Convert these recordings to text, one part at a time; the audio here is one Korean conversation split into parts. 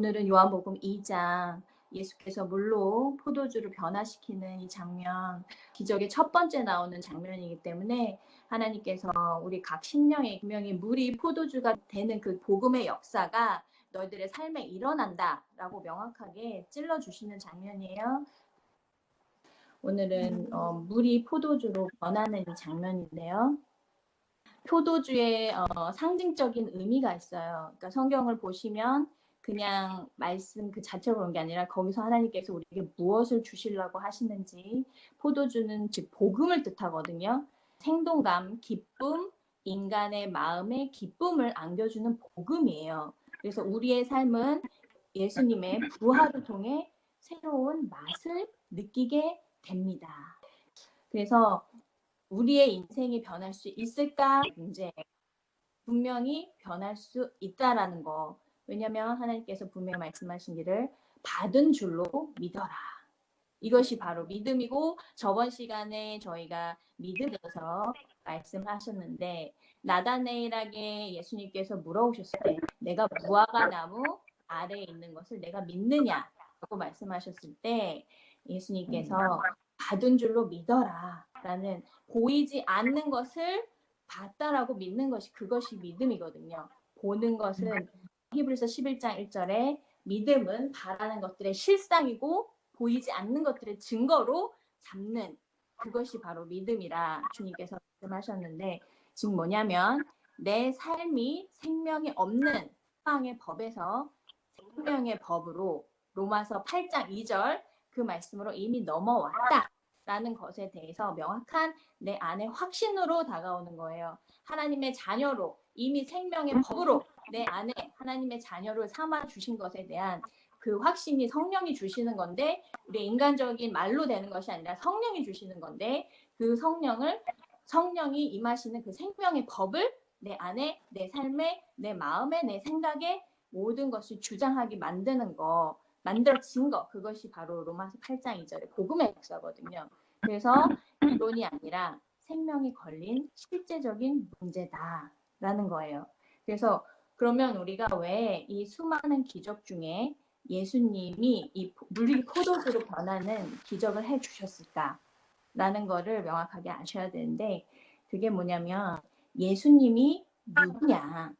오늘은 요한복음 2장 예수께서 물로 포도주를 변화시키는 이 장면, 기적의 첫 번째 나오는 장면이기 때문에 하나님께서 우리 각 심령의 분명히 물이 포도주가 되는 그 복음의 역사가 너희들의 삶에 일어난다라고 명확하게 찔러주시는 장면이에요. 오늘은 물이 포도주로 변하는 이 장면인데요. 포도주의 상징적인 의미가 있어요. 그러니까 성경을 보시면 그냥 말씀 그 자체로 그런 게 아니라 거기서 하나님께서 우리에게 무엇을 주시려고 하시는지, 포도주는 즉 복음을 뜻하거든요. 생동감, 기쁨, 인간의 마음에 기쁨을 안겨주는 복음이에요. 그래서 우리의 삶은 예수님의 부활을 통해 새로운 맛을 느끼게 됩니다. 그래서 우리의 인생이 변할 수 있을까? 문제. 분명히 변할 수 있다라는 거. 왜냐하면 하나님께서 분명히 말씀하신 길을 받은 줄로 믿어라. 이것이 바로 믿음이고, 저번 시간에 저희가 믿음에 대해서 말씀하셨는데, 나다네일에게 예수님께서 물어보셨을 때 내가 무화과 나무 아래에 있는 것을 내가 믿느냐라고 말씀하셨을 때 예수님께서 받은 줄로 믿어라 라는, 보이지 않는 것을 봤다라고 믿는 것이, 그것이 믿음이거든요. 보는 것은 히브리서 11장 1절에 믿음은 바라는 것들의 실상이고 보이지 않는 것들의 증거로 잡는, 그것이 바로 믿음이라 주님께서 말씀하셨는데, 지금 뭐냐면 내 삶이 생명이 없는 세상의 법에서 생명의 법으로, 로마서 8장 2절 그 말씀으로 이미 넘어왔다라는 것에 대해서 명확한 내 안의 확신으로 다가오는 거예요. 하나님의 자녀로, 이미 생명의 법으로 내 안에 하나님의 자녀를 삼아 주신 것에 대한 그 확신이 성령이 주시는 건데, 우리 인간적인 말로 되는 것이 아니라 성령이 주시는 건데, 그 성령이 임하시는 그 생명의 법을 내 안에, 내 삶에, 내 마음에, 내 생각에 모든 것을 주장하게 만드는 거, 만들어진 거, 그것이 바로 로마서 8장 2절의 복음의 역사거든요. 그래서 이론이 아니라 생명이 걸린 실제적인 문제다라는 거예요. 그래서 그러면 우리가 왜 이 수많은 기적 중에 예수님이 이 물이 포도주로 변하는 기적을 해주셨을까라는 거를 명확하게 아셔야 되는데, 그게 뭐냐면 예수님이 누구냐라는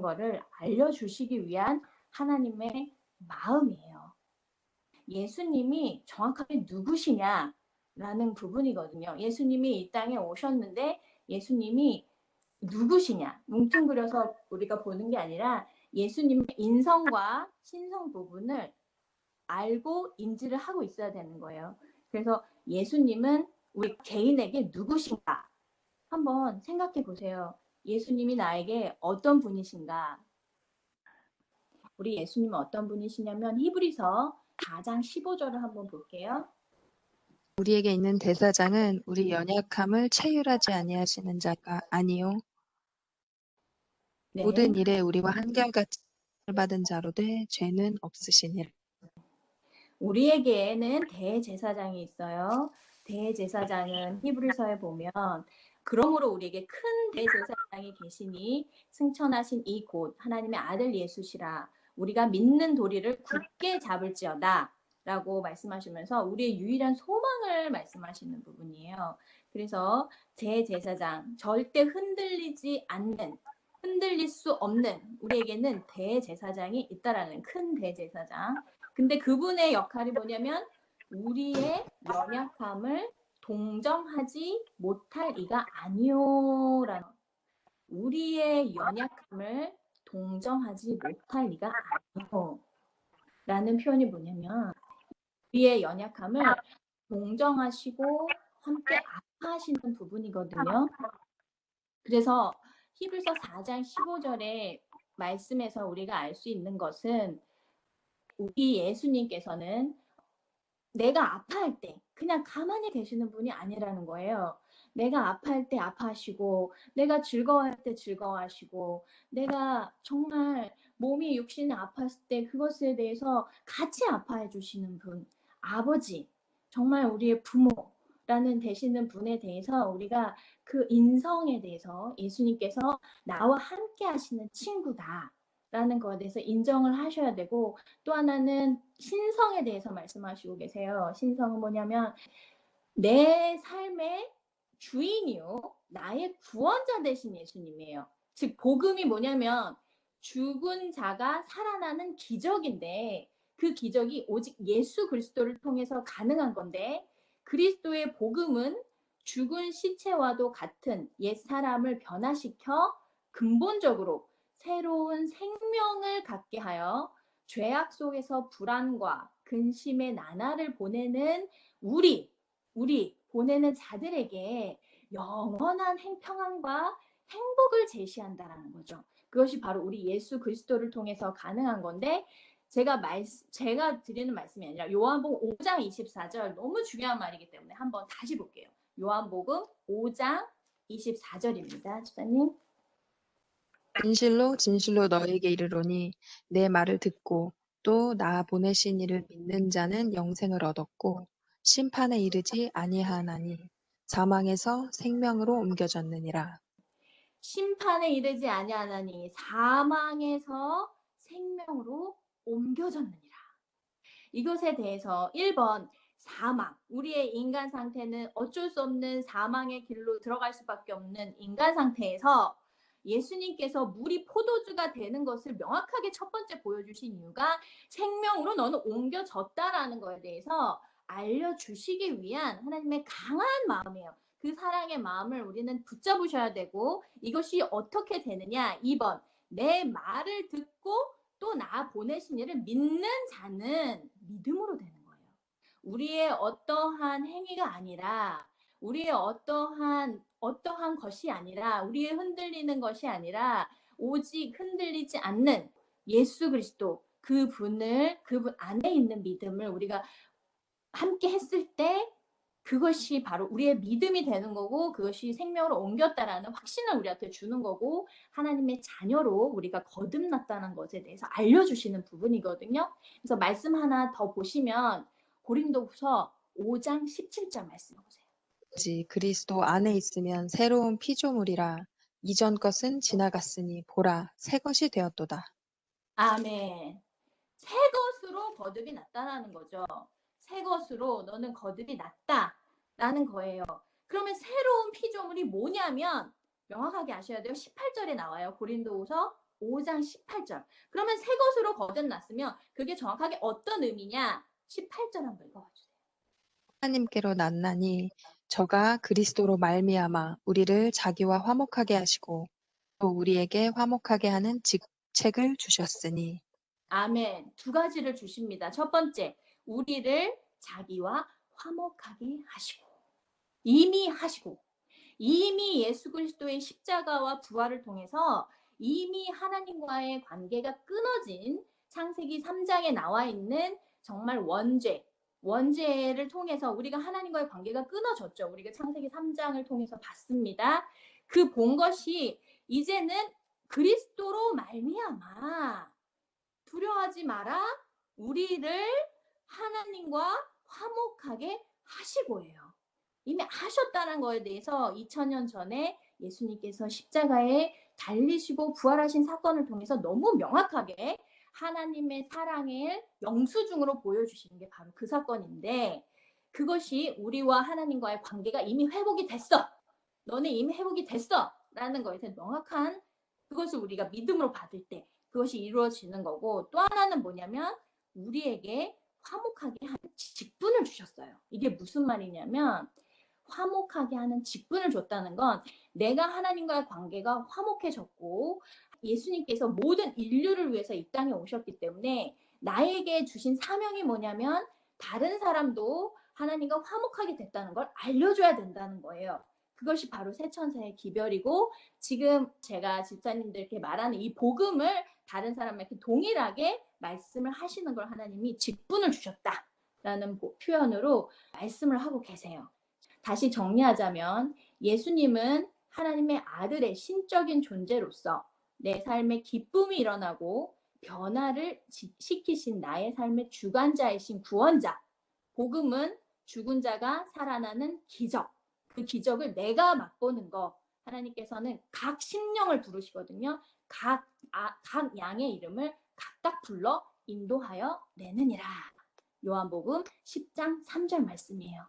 거를 알려주시기 위한 하나님의 마음이에요. 예수님이 정확하게 누구시냐라는 부분이거든요. 예수님이 이 땅에 오셨는데 예수님이 누구시냐, 뭉뚱그려서 우리가 보는 게 아니라 예수님의 인성과 신성 부분을 알고 인지를 하고 있어야 되는 거예요. 그래서 예수님은 우리 개인에게 누구신가 한번 생각해 보세요. 예수님이 나에게 어떤 분이신가? 우리 예수님은 어떤 분이시냐면 히브리서 4장 15절을 한번 볼게요. 우리에게 있는 대사장은 우리 연약함을 체휼하지 아니하시는 자가 아니요 네. 모든 일에 우리와 한결같이 받은 자로되 죄는 없으시니라. 우리에게는 대제사장이 있어요. 대제사장은 히브리서에 보면, 그러므로 우리에게 큰 대제사장이 계시니 승천하신 이 곧 하나님의 아들 예수시라. 우리가 믿는 도리를 굳게 잡을지어다 라고 말씀하시면서 우리의 유일한 소망을 말씀하시는 부분이에요. 그래서 대제사장, 절대 흔들리지 않는, 흔들릴 수 없는, 우리에게는 대제사장이 있다라는, 큰 대제사장. 근데 그분의 역할이 뭐냐면 우리의 연약함을 동정하지 못할 이가 아니오라는, 우리의 연약함을 동정하지 못할 이가 아니오라는 표현이 뭐냐면 우리의 연약함을 동정하시고 함께 아파하시는 부분이거든요. 그래서 히브리서 4장 15절의 말씀에서 우리가 알 수 있는 것은, 우리 예수님께서는 내가 아파할 때 그냥 가만히 계시는 분이 아니라는 거예요. 내가 아파할 때 아파하시고, 내가 즐거워할 때 즐거워하시고, 내가 정말 몸이 육신이 아팠을 때 그것에 대해서 같이 아파해 주시는 분, 아버지, 정말 우리의 부모라는 되시는 분에 대해서 우리가 그 인성에 대해서 예수님께서 나와 함께 하시는 친구다 라는 거에 대해서 인정을 하셔야 되고, 또 하나는 신성에 대해서 말씀하시고 계세요. 신성은 뭐냐면 내 삶의 주인이요, 나의 구원자 되신 예수님이에요. 즉 복음이 뭐냐면 죽은 자가 살아나는 기적인데, 그 기적이 오직 예수 그리스도를 통해서 가능한 건데, 그리스도의 복음은 죽은 시체와도 같은 옛 사람을 변화시켜 근본적으로 새로운 생명을 갖게 하여 죄악 속에서 불안과 근심의 나날을 보내는 우리 보내는 자들에게 영원한 평안과 행복을 제시한다라는 거죠. 그것이 바로 우리 예수 그리스도를 통해서 가능한 건데, 제가 드리는 말씀이 아니라 요한복음 5장 24절, 너무 중요한 말이기 때문에 한번 다시 볼게요. 요한복음 5장 24절입니다. 집사님. 진실로 진실로 너에게 이르노니 내 말을 듣고 또 나 보내신 이를 믿는 자는 영생을 얻었고 심판에 이르지 아니하나니 사망에서 생명으로 옮겨졌느니라. 심판에 이르지 아니하나니 사망에서 생명으로 옮겨졌느니라. 이것에 대해서 1번, 사망. 우리의 인간 상태는 어쩔 수 없는 사망의 길로 들어갈 수밖에 없는 인간 상태에서 예수님께서 물이 포도주가 되는 것을 명확하게 첫 번째 보여주신 이유가 생명으로 너는 옮겨졌다라는 것에 대해서 알려주시기 위한 하나님의 강한 마음이에요. 그 사랑의 마음을 우리는 붙잡으셔야 되고, 이것이 어떻게 되느냐. 2번, 내 말을 듣고 또 나 보내신 이를 믿는 자는 믿음으로 되는 거예요. 우리의 어떠한 행위가 아니라, 우리의 어떠한 것이 아니라, 우리의 흔들리는 것이 아니라 오직 흔들리지 않는 예수 그리스도, 그분 안에 있는 믿음을 우리가 함께 했을 때 그것이 바로 우리의 믿음이 되는 거고, 그것이 생명으로 옮겼다라는 확신을 우리한테 주는 거고, 하나님의 자녀로 우리가 거듭났다는 것에 대해서 알려주시는 부분이거든요. 그래서 말씀 하나 더 보시면 고린도후서 5장 17절 말씀 보세요. 그리스도 안에 있으면 새로운 피조물이라 이전 것은 지나갔으니 보라 새 것이 되었도다. 아멘. 새 것으로 거듭이 났다라는 거죠. 새 것으로 너는 거듭이 났다라는 거예요. 그러면 새로운 피조물이 뭐냐면 명확하게 아셔야 돼요. 18절에 나와요. 고린도후서 5장 18절. 그러면 새 것으로 거듭났으면 그게 정확하게 어떤 의미냐? 18절 한번 읽어주세요. 하나님께로 났나니 저가 그리스도로 말미암아 우리를 자기와 화목하게 하시고 또 우리에게 화목하게 하는 직책을 주셨으니. 아멘. 두 가지를 주십니다. 첫 번째, 우리를 자기와 화목하게 하시고, 이미 예수 그리스도의 십자가와 부활을 통해서 이미 하나님과의 관계가 끊어진, 창세기 3장에 나와 있는 정말 원죄를 통해서 우리가 하나님과의 관계가 끊어졌죠. 우리가 창세기 3장을 통해서 봤습니다. 그 본 것이 이제는 그리스도로 말미암아 두려워하지 마라, 우리를 하나님과 화목하게 하시고예요. 이미 하셨다는 거에 대해서 2000년 전에 예수님께서 십자가에 달리시고 부활하신 사건을 통해서 너무 명확하게 하나님의 사랑을 영수증으로 보여주시는 게 바로 그 사건인데, 그것이 우리와 하나님과의 관계가 이미 회복이 됐어, 너네 이미 회복이 됐어 라는 거에 대해서 명확한, 그것을 우리가 믿음으로 받을 때 그것이 이루어지는 거고, 또 하나는 뭐냐면 우리에게 화목하게 하는 직분을 주셨어요. 이게 무슨 말이냐면, 화목하게 하는 직분을 줬다는 건 내가 하나님과의 관계가 화목해졌고, 예수님께서 모든 인류를 위해서 이 땅에 오셨기 때문에 나에게 주신 사명이 뭐냐면 다른 사람도 하나님과 화목하게 됐다는 걸 알려줘야 된다는 거예요. 그것이 바로 새천사의 기별이고, 지금 제가 집사님들께 말하는 이 복음을 다른 사람에게 동일하게 말씀을 하시는 걸 하나님이 직분을 주셨다라는 표현으로 말씀을 하고 계세요. 다시 정리하자면 예수님은 하나님의 아들의 신적인 존재로서 내 삶에 기쁨이 일어나고 변화를 시키신 나의 삶의 주관자이신 구원자. 복음은 죽은 자가 살아나는 기적. 그 기적을 내가 맛보는 거. 하나님께서는 각 심령을 부르시거든요. 각 양의 이름을 각각 불러 인도하여 내느니라. 요한복음 10장 3절 말씀이에요.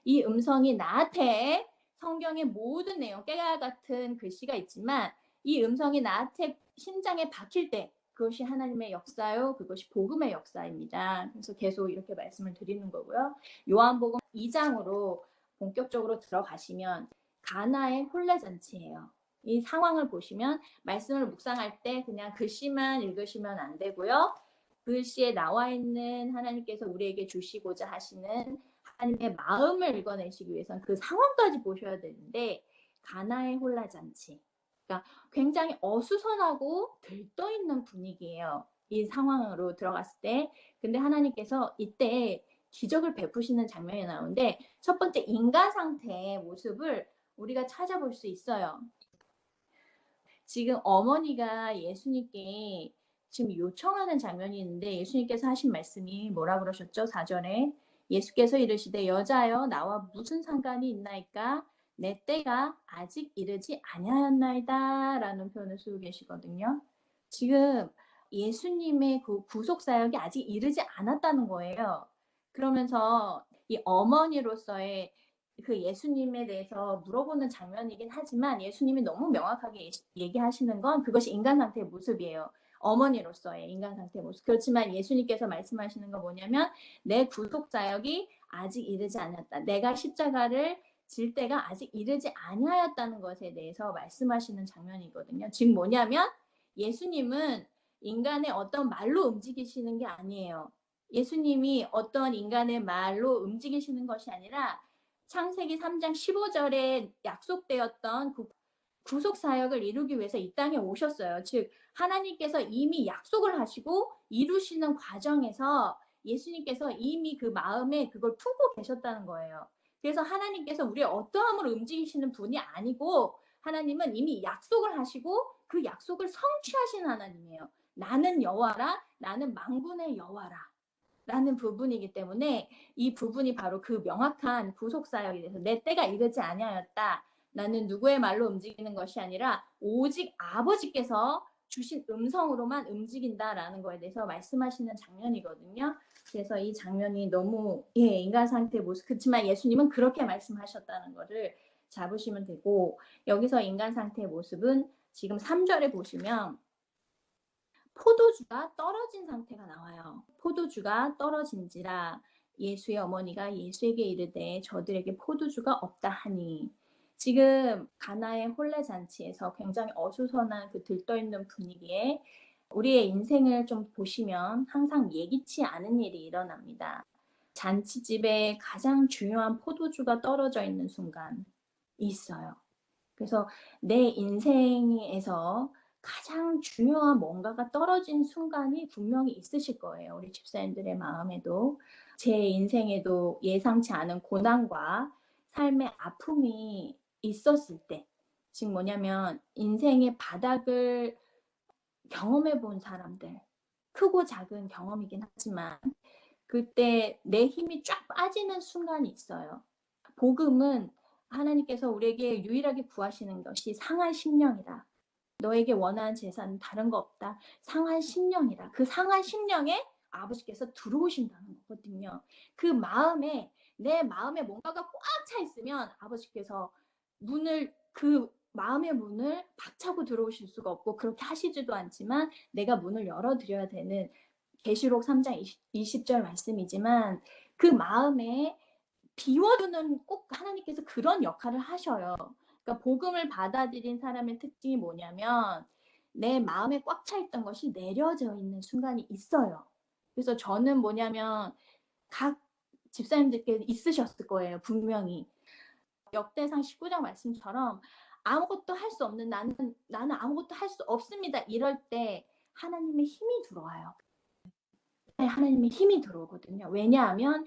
이 음성이 나한테 성경의 모든 내용, 깨알 같은 글씨가 있지만 이 음성이 나한테 심장에 박힐 때 그것이 하나님의 역사요, 그것이 복음의 역사입니다. 그래서 계속 이렇게 말씀을 드리는 거고요. 요한복음 2장으로 본격적으로 들어가시면 가나의 혼례잔치예요. 이 상황을 보시면 말씀을 묵상할 때 그냥 글씨만 읽으시면 안 되고요. 글씨에 나와 있는 하나님께서 우리에게 주시고자 하시는 하나님의 마음을 읽어내시기 위해서는 그 상황까지 보셔야 되는데 가나의 혼례잔치. 그러니까 굉장히 어수선하고 들떠있는 분위기예요. 이 상황으로 들어갔을 때. 근데 하나님께서 이때 기적을 베푸시는 장면이 나오는데 첫 번째 인간 상태의 모습을 우리가 찾아볼 수 있어요. 지금 어머니가 예수님께 지금 요청하는 장면이 있는데 예수님께서 하신 말씀이 뭐라 그러셨죠? 4절에 예수께서 이르시되 여자여 나와 무슨 상관이 있나이까 내 때가 아직 이르지 아니하였나이다 라는 표현을 쓰고 계시거든요. 지금 예수님의 그 구속 사역이 아직 이르지 않았다는 거예요. 그러면서 이 어머니로서의 그 예수님에 대해서 물어보는 장면이긴 하지만 예수님이 너무 명확하게 얘기하시는 건 그것이 인간 상태의 모습이에요. 어머니로서의 인간 상태의 모습. 그렇지만 예수님께서 말씀하시는 건 뭐냐면 내 구속 사역이 아직 이르지 않았다. 내가 십자가를 질 때가 아직 이르지 아니하였다는 것에 대해서 말씀하시는 장면이거든요. 즉 뭐냐면 예수님은 인간의 어떤 말로 움직이시는 게 아니에요. 예수님이 어떤 인간의 말로 움직이시는 것이 아니라 창세기 3장 15절에 약속되었던 그 구속 사역을 이루기 위해서 이 땅에 오셨어요. 즉 하나님께서 이미 약속을 하시고 이루시는 과정에서 예수님께서 이미 그 마음에 그걸 품고 계셨다는 거예요. 그래서 하나님께서 우리의 어떠함으로 움직이시는 분이 아니고 하나님은 이미 약속을 하시고 그 약속을 성취하신 하나님이에요. 나는 여호와라, 나는 만군의 여호와라 라는 부분이기 때문에 이 부분이 바로 그 명확한 구속사역에 대해서 내 때가 이르지 아니하였다. 나는 누구의 말로 움직이는 것이 아니라 오직 아버지께서 주신 음성으로만 움직인다라는 거에 대해서 말씀하시는 장면이거든요. 그래서 이 장면이 너무 인간 상태의 모습. 그렇지만 예수님은 그렇게 말씀하셨다는 거를 잡으시면 되고 여기서 인간 상태의 모습은 지금 3절에 보시면 포도주가 떨어진 상태가 나와요. 포도주가 떨어진지라 예수의 어머니가 예수에게 이르되 저들에게 포도주가 없다 하니 지금 가나의 혼례잔치에서 굉장히 어수선한 그 들떠있는 분위기에 우리의 인생을 좀 보시면 항상 예기치 않은 일이 일어납니다. 잔치집에 가장 중요한 포도주가 떨어져 있는 순간이 있어요. 그래서 내 인생에서 가장 중요한 뭔가가 떨어진 순간이 분명히 있으실 거예요. 우리 집사님들의 마음에도 제 인생에도 예상치 않은 고난과 삶의 아픔이 있었을 때 지금 뭐냐면 인생의 바닥을 경험해 본 사람들 크고 작은 경험이긴 하지만 그때 내 힘이 쫙 빠지는 순간이 있어요. 복음은 하나님께서 우리에게 유일하게 구하시는 것이 상한 심령이다. 너에게 원하는 재산은 다른 거 없다. 상한 심령이다. 그 상한 심령에 아버지께서 들어오신다는 거거든요. 그 마음에 내 마음에 뭔가가 꽉 차 있으면 아버지께서 그 마음의 문을 박차고 들어오실 수가 없고 그렇게 하시지도 않지만 내가 문을 열어드려야 되는 계시록 3장 20절 말씀이지만 그 마음에 비워두는 꼭 하나님께서 그런 역할을 하셔요. 그러니까 복음을 받아들인 사람의 특징이 뭐냐면 내 마음에 꽉 차 있던 것이 내려져 있는 순간이 있어요. 그래서 저는 뭐냐면 각 집사님들께 있으셨을 거예요. 분명히. 역대상 19장 말씀처럼 아무것도 할 수 없는 나는 아무것도 할 수 없습니다. 이럴 때 하나님의 힘이 들어와요. 하나님의 힘이 들어오거든요. 왜냐하면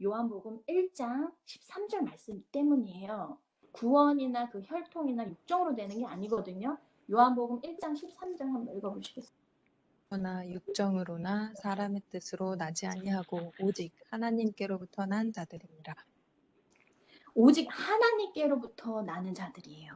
요한복음 1장 13절 말씀 때문이에요. 구원이나 그 혈통이나 육정으로 되는 게 아니거든요. 요한복음 1장 13절 한번 읽어보시겠어요? 그러나 육정으로나 사람의 뜻으로 나지 아니하고 오직 하나님께로부터 난 자들이니라. 오직 하나님께로부터 나는 자들이에요.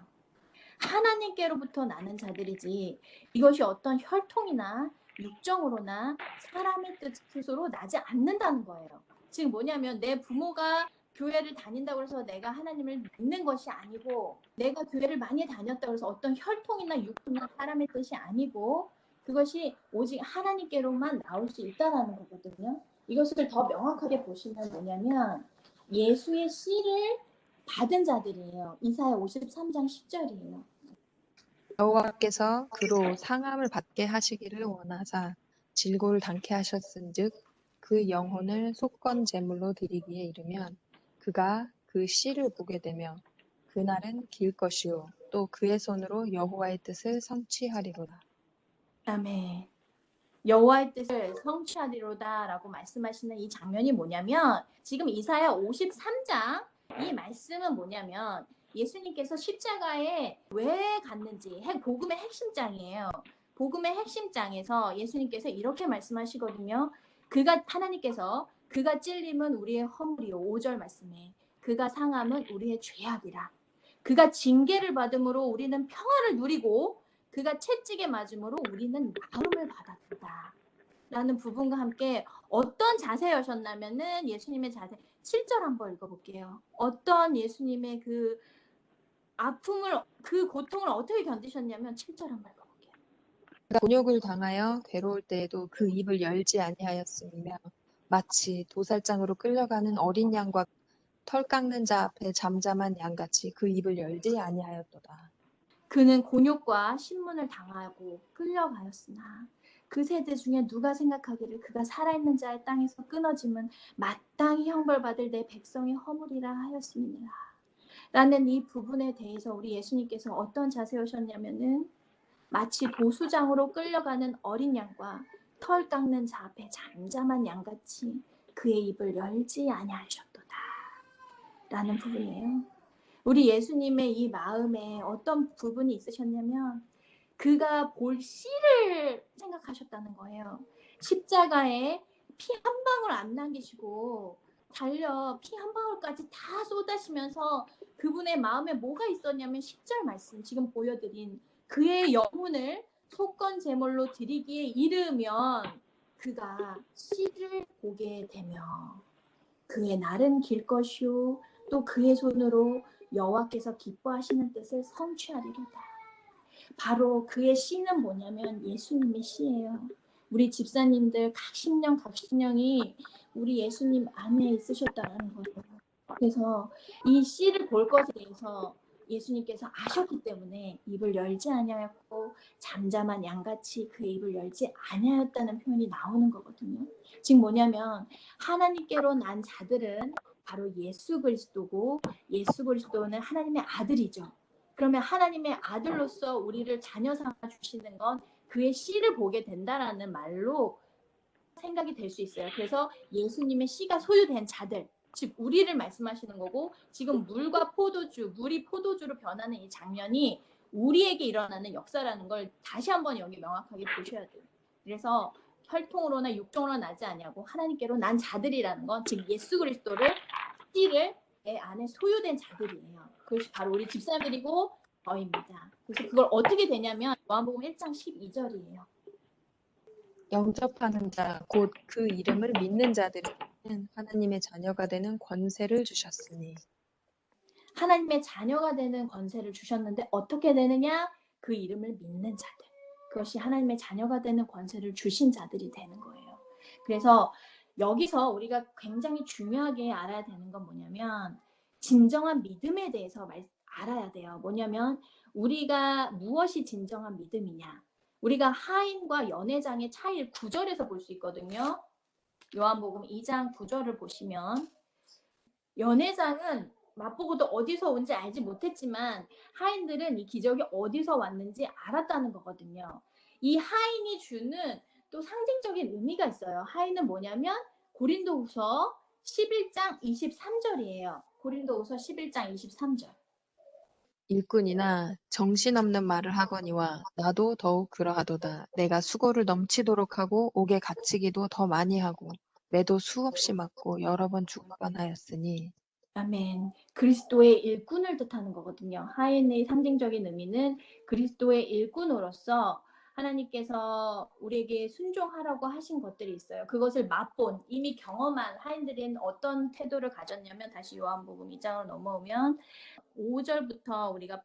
하나님께로부터 나는 자들이지 이것이 어떤 혈통이나 육정으로나 사람의 뜻으로 나지 않는다는 거예요. 지금 뭐냐면 내 부모가 교회를 다닌다고 해서 내가 하나님을 믿는 것이 아니고 내가 교회를 많이 다녔다고 해서 어떤 혈통이나 육통이나 사람의 뜻이 아니고 그것이 오직 하나님께로만 나올 수 있다는 거거든요. 이것을 더 명확하게 보시면 뭐냐면 예수의 씨를 받은 자들이에요. 이사야 53장 10절이에요. 여호와께서 그로 상함을 받게 하시기를 원하사 질고를 당케 하셨은즉 그 영혼을 속건 제물로 드리기에 이르면 그가 그 씨를 보게 되며 그날은 길 것이요 또 그의 손으로 여호와의 뜻을 성취하리로다. 아멘. 여호와의 뜻을 성취하리로다라고 말씀하시는 이 장면이 뭐냐면 지금 이사야 53장 이 말씀은 뭐냐면 예수님께서 십자가에 왜 갔는지 복음의 핵심장이에요. 복음의 핵심장에서 예수님께서 이렇게 말씀하시거든요. 하나님께서 그가 찔림은 우리의 허물이요. 5절 말씀에 그가 상함은 우리의 죄악이라. 그가 징계를 받음으로 우리는 평화를 누리고 그가 채찍에 맞음으로 우리는 나음을 받았다. 라는 부분과 함께 어떤 자세였었냐면은 예수님의 자세 7절 한번 읽어볼게요. 어떤 예수님의 그 아픔을 그 고통을 어떻게 견디셨냐면 7절 한번 읽어볼게요. 그가 곤욕을 당하여 괴로울 때에도 그 입을 열지 아니하였으며 마치 도살장으로 끌려가는 어린 양과 털 깎는 자 앞에 잠잠한 양같이 그 입을 열지 아니하였도다. 그는 곤욕과 신문을 당하고 끌려가였으나 그 세대 중에 누가 생각하기를 그가 살아있는 자의 땅에서 끊어짐은 마땅히 형벌받을 내 백성의 허물이라 하였음이니라. 라는 이 부분에 대해서 우리 예수님께서 어떤 자세였냐면은 마치 도수장으로 끌려가는 어린 양과 털 깎는 자 앞에 잠잠한 양같이 그의 입을 열지 아니하셨도다. 라는 부분이에요. 우리 예수님의 이 마음에 어떤 부분이 있으셨냐면 그가 볼 씨를 생각하셨다는 거예요. 십자가에 피 한 방울 안 남기시고 달려 피 한 방울까지 다 쏟아시면서 그분의 마음에 뭐가 있었냐면 10절 말씀 지금 보여드린 그의 영혼을 속건 제물로 드리기에 이르면 그가 씨를 보게 되며 그의 날은 길 것이요 또 그의 손으로 여호와께서 기뻐하시는 뜻을 성취하리로다. 바로 그의 씨는 뭐냐면 예수님의 씨예요. 우리 집사님들 각 신령 각 신령이 우리 예수님 안에 있으셨다는 거예요. 그래서 이 씨를 볼 것에 대해서 예수님께서 아셨기 때문에 입을 열지 아니하였고 잠잠한 양같이 그의 입을 열지 아니하였다는 표현이 나오는 거거든요. 지금 뭐냐면 하나님께로 난 자들은 바로 예수 그리스도고 예수 그리스도는 하나님의 아들이죠. 그러면 하나님의 아들로서 우리를 자녀 삼아 주시는 건 그의 씨를 보게 된다라는 말로 생각이 될 수 있어요. 그래서 예수님의 씨가 소유된 자들, 즉 우리를 말씀하시는 거고 지금 물과 포도주, 물이 포도주로 변하는 이 장면이 우리에게 일어나는 역사라는 걸 다시 한번 여기 명확하게 보셔야 돼요. 그래서 혈통으로나 육종으로 나지 아니하고 하나님께로 난 자들이라는 건 즉 예수 그리스도를 씨를 내 안에 소유된 자들이에요. 그것이 바로 우리 집사님들이고 저입니다. 그래서 그걸 어떻게 되냐면 요한복음 1장 12절이에요. 영접하는 자, 곧 그 이름을 믿는 자들에게는 하나님의 자녀가 되는 권세를 주셨으니. 하나님의 자녀가 되는 권세를 주셨는데 어떻게 되느냐? 그 이름을 믿는 자들. 그것이 하나님의 자녀가 되는 권세를 주신 자들이 되는 거예요. 그래서 여기서 우리가 굉장히 중요하게 알아야 되는 건 뭐냐면 진정한 믿음에 대해서 알아야 돼요. 뭐냐면 우리가 무엇이 진정한 믿음이냐? 우리가 하인과 연회장의 차이를 9절에서 볼 수 있거든요. 요한복음 2장 9절을 보시면 연회장은 맛보고도 어디서 온지 알지 못했지만 하인들은 이 기적이 어디서 왔는지 알았다는 거거든요. 이 하인이 주는 또 상징적인 의미가 있어요. 하인은 뭐냐면 고린도후서 11장 23절이에요. 고린도후서 11장 23절. 일꾼이나 정신없는 말을 하거니와 나도 더욱 그러하도다. 내가 수고를 넘치도록 하고 옥에 갇히기도 더 많이 하고 매도 수없이 맞고 여러 번 죽을 뻔하였으니 아멘. 그리스도의 일꾼을 뜻하는 거거든요. 하인의 상징적인 의미는 그리스도의 일꾼으로서 하나님께서 우리에게 순종하라고 하신 것들이 있어요. 그것을 맛본, 이미 경험한 하인들은 어떤 태도를 가졌냐면, 다시 요한복음 2장으로 넘어오면 5절부터 우리가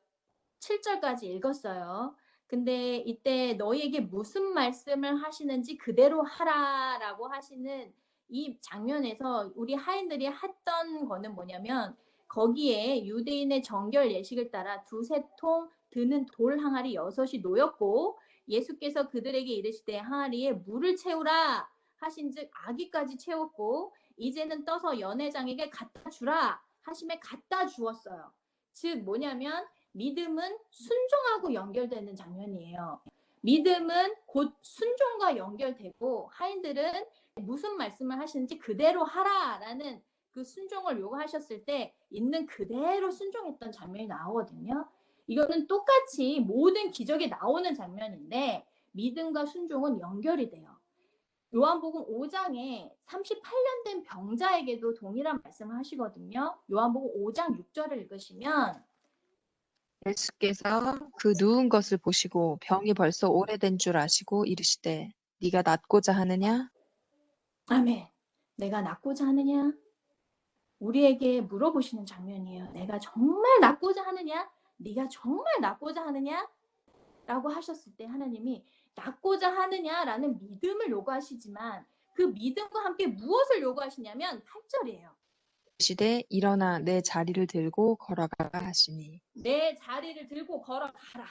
7절까지 읽었어요. 근데 이때 너희에게 무슨 말씀을 하시는지 그대로 하라라고 하시는 이 장면에서 우리 하인들이 했던 거는 뭐냐면, 거기에 유대인의 정결 예식을 따라 두세 통 드는 돌 항아리 6이 놓였고, 예수께서 그들에게 이르시되 항아리에 물을 채우라 하신즉 아기까지 채웠고, 이제는 떠서 연회장에게 갖다 주라 하심에 갖다 주었어요. 즉 뭐냐면, 믿음은 순종하고 연결되는 장면이에요. 믿음은 곧 순종과 연결되고, 하인들은 무슨 말씀을 하시는지 그대로 하라라는 그 순종을 요구하셨을 때 있는 그대로 순종했던 장면이 나오거든요. 이거는 똑같이 모든 기적에 나오는 장면인데, 믿음과 순종은 연결이 돼요. 요한복음 5장에 38년 된 병자에게도 동일한 말씀을 하시거든요. 요한복음 5장 6절을 읽으시면, 예수께서 그 누운 것을 보시고 병이 벌써 오래된 줄 아시고 이르시되 네가 낫고자 하느냐? 아멘. 내가 낫고자 하느냐? 우리에게 물어보시는 장면이에요. 내가 정말 낫고자 하느냐? 네가 정말 낫고자 하느냐? 라고 하셨을 때 하나님이 낫고자 하느냐라는 믿음을 요구하시지만, 그 믿음과 함께 무엇을 요구하시냐면 8절이에요. 이르시되 일어나 내 자리를 들고 걸어가라 하시니. 내 자리를 들고 걸어가라.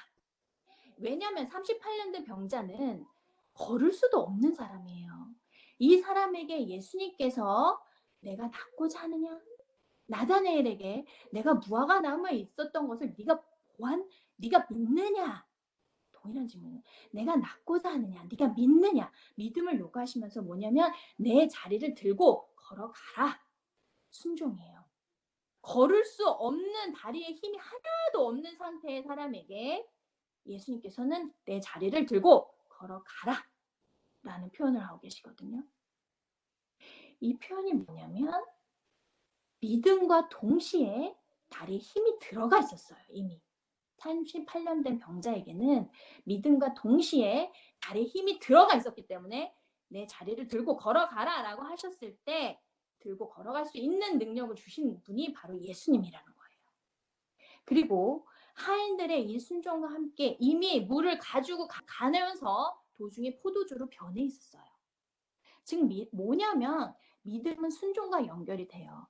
왜냐하면 38년 된 병자는 걸을 수도 없는 사람이에요. 이 사람에게 예수님께서 내가 낫고자 하느냐? 나다나엘에게 내가 무화과 나무에 있었던 것을 네가 믿느냐? 동일한 질문이에요. 내가 낫고자 하느냐? 네가 믿느냐? 믿음을 요구하시면서 뭐냐면 내 자리를 들고 걸어가라. 순종이에요. 걸을 수 없는, 다리에 힘이 하나도 없는 상태의 사람에게 예수님께서는 내 자리를 들고 걸어가라 라는 표현을 하고 계시거든요. 이 표현이 뭐냐면, 믿음과 동시에 다리에 힘이 들어가 있었어요. 이미 38년 된 병자에게는 믿음과 동시에 다리에 힘이 들어가 있었기 때문에 내 자리를 들고 걸어가라 라고 하셨을 때 들고 걸어갈 수 있는 능력을 주신 분이 바로 예수님이라는 거예요. 그리고 하인들의 이 순종과 함께 이미 물을 가지고 가면서 도중에 포도주로 변해 있었어요. 즉 뭐냐면, 믿음은 순종과 연결이 돼요.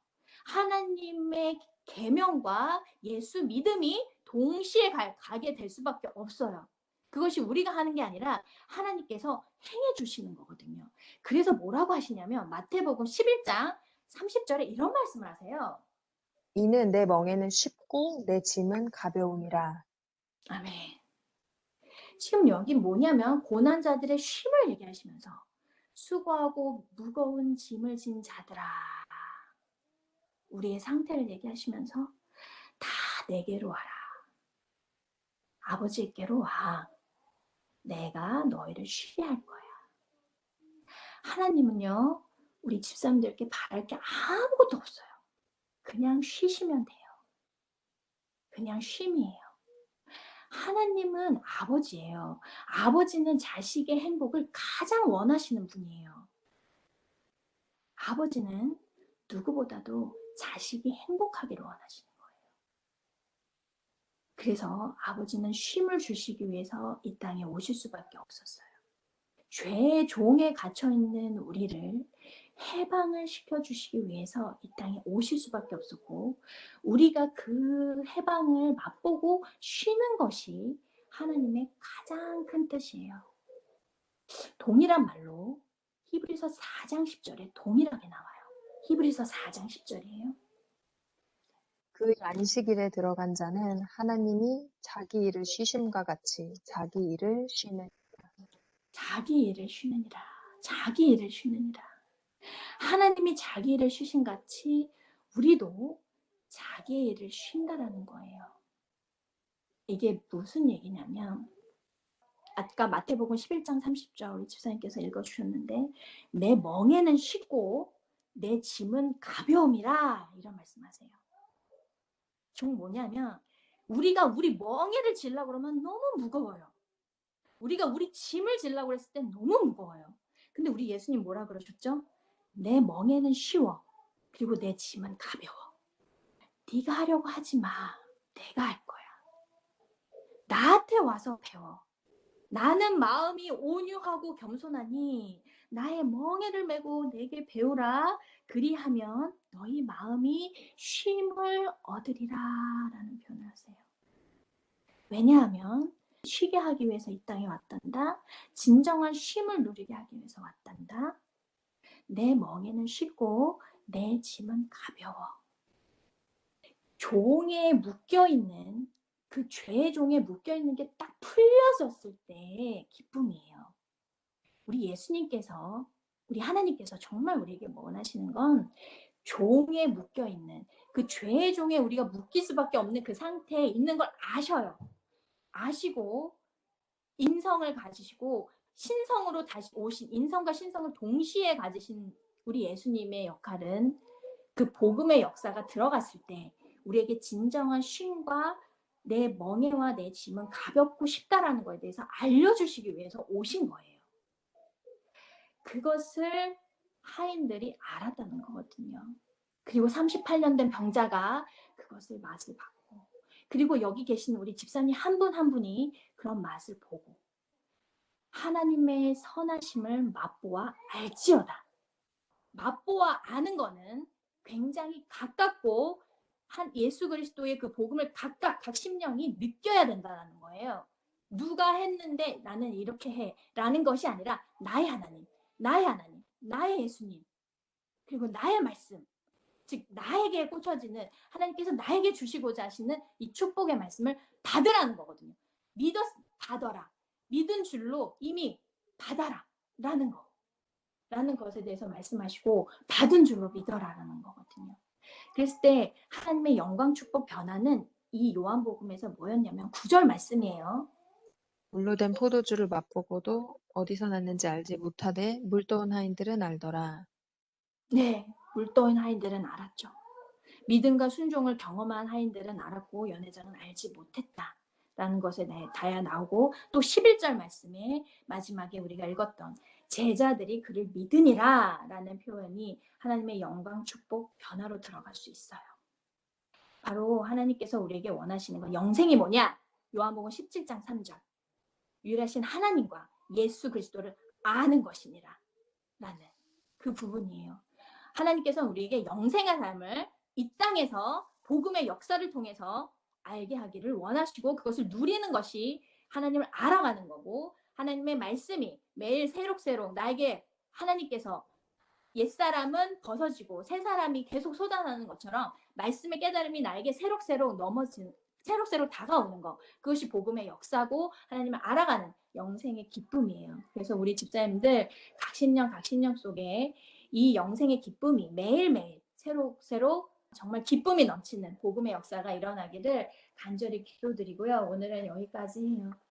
하나님의 계명과 예수 믿음이 동시에 가게 될 수밖에 없어요. 그것이 우리가 하는 게 아니라 하나님께서 행해 주시는 거거든요. 그래서 뭐라고 하시냐면 마태복음 11장 30절에 이런 말씀을 하세요. 이는 내 멍에는 쉽고 내 짐은 가벼움이라. 아멘. 지금 여기 뭐냐면 고난자들의 쉼을 얘기하시면서 수고하고 무거운 짐을 진 자들아, 우리의 상태를 얘기하시면서 다 내게로 와라. 아버지께로 와. 내가 너희를 쉬게 할 거야. 하나님은요, 우리 집사님들께 바랄 게 아무것도 없어요. 그냥 쉬시면 돼요. 그냥 쉼이에요. 하나님은 아버지예요. 아버지는 자식의 행복을 가장 원하시는 분이에요. 아버지는 누구보다도 자식이 행복하기를 원하시는 거예요. 그래서 아버지는 쉼을 주시기 위해서 이 땅에 오실 수밖에 없었어요. 죄의 종에 갇혀있는 우리를 해방을 시켜주시기 위해서 이 땅에 오실 수밖에 없었고, 우리가 그 해방을 맛보고 쉬는 것이 하나님의 가장 큰 뜻이에요. 동일한 말로 히브리서 4장 10절에 동일하게 나와요. 히브리서 4장 10절이에요. 그 안식일에 들어간 자는 하나님이 자기 일을 쉬심과 같이 자기 일을 쉬는. 자기 일을 쉬느니라. 자기 일을 쉬느니라. 하나님이 자기 일을 쉬신 같이 우리도 자기의 일을 쉰다라는 거예요. 이게 무슨 얘기냐면, 아까 마태복음 11장 30절 우리 집사님께서 읽어주셨는데, 내 멍에는 쉬고 내 짐은 가벼움이라 이런 말씀하세요. 종 뭐냐면 우리가 우리 멍에를 지려고 그러면 너무 무거워요. 우리가 우리 짐을 지려고 했을 땐 너무 무거워요. 근데 우리 예수님 뭐라 그러셨죠? 내 멍에는 쉬워. 그리고 내 짐은 가벼워. 네가 하려고 하지 마. 내가 할 거야. 나한테 와서 배워. 나는 마음이 온유하고 겸손하니 나의 멍에를 메고 내게 배우라. 그리하면 너희 마음이 쉼을 얻으리라 라는 표현을 하세요. 왜냐하면 쉬게 하기 위해서 이 땅에 왔단다. 진정한 쉼을 누리게 하기 위해서 왔단다. 내 멍에는 쉽고 내 짐은 가벼워. 종에 묶여있는 그 죄의 종에 묶여있는 게 딱 풀려졌을 때 기쁨이에요. 우리 예수님께서 우리 하나님께서 정말 우리에게 원하시는 건 종에 묶여있는 그 죄의 종에 우리가 묶일 수밖에 없는 그 상태에 있는 걸 아셔요. 아시고 인성을 가지시고 신성으로 다시 오신 인성과 신성을 동시에 가지신 우리 예수님의 역할은 그 복음의 역사가 들어갔을 때 우리에게 진정한 쉼과 내 멍에와 내 짐은 가볍고 쉽다라는 거에 대해서 알려주시기 위해서 오신 거예요. 그것을 하인들이 알았다는 거거든요. 그리고 38년 된 병자가 그것을 맛을 봤고 그리고 여기 계신 우리 집사님 한 분 한 분이 그런 맛을 보고 하나님의 선하심을 맛보아 알지어다. 맛보아 아는 거는 굉장히 가깝고 한 예수 그리스도의 그 복음을 각각 각 심령이 느껴야 된다는 거예요. 누가 했는데 나는 이렇게 해 라는 것이 아니라 나의 하나님, 나의 하나님, 나의 예수님 그리고 나의 말씀 즉 나에게 꽂혀지는 하나님께서 나에게 주시고자 하시는 이 축복의 말씀을 받으라는 거거든요. 받아라. 믿은 줄로 이미 받아라 라는 거. 라는 것에 대해서 말씀하시고 받은 줄로 믿어라라는 거거든요. 그랬을 때 하나님의 영광 축복 변화는 이 요한복음에서 뭐였냐면 9절 말씀이에요. 물로 된 포도주를 맛보고도 어디서 났는지 알지 못하되 물떠온 하인들은 알더라. 네, 물떠온 하인들은 알았죠. 믿음과 순종을 경험한 하인들은 알았고 연회장은 알지 못했다. 라는 것에 다야 나오고 또 11절 말씀에 마지막에 우리가 읽었던 제자들이 그를 믿으니라 라는 표현이 하나님의 영광 축복 변화로 들어갈 수 있어요. 바로 하나님께서 우리에게 원하시는 건 영생이 뭐냐? 요한복음 17장 3절 유일하신 하나님과 예수 그리스도를 아는 것이니라 라는 그 부분이에요. 하나님께서 우리에게 영생의 삶을 이 땅에서 복음의 역사를 통해서 알게 하기를 원하시고 그것을 누리는 것이 하나님을 알아가는 거고 하나님의 말씀이 매일 새록새록 나에게 하나님께서 옛사람은 벗어지고 새사람이 계속 쏟아나는 것처럼 말씀의 깨달음이 나에게 새록새록 새록새록 다가오는 거 그것이 복음의 역사고 하나님을 알아가는 영생의 기쁨이에요. 그래서 우리 집사님들 각 신령 속에 이 영생의 기쁨이 매일매일 새록새록 정말 기쁨이 넘치는 복음의 역사가 일어나기를 간절히 기도드리고요. 오늘은 여기까지 해요.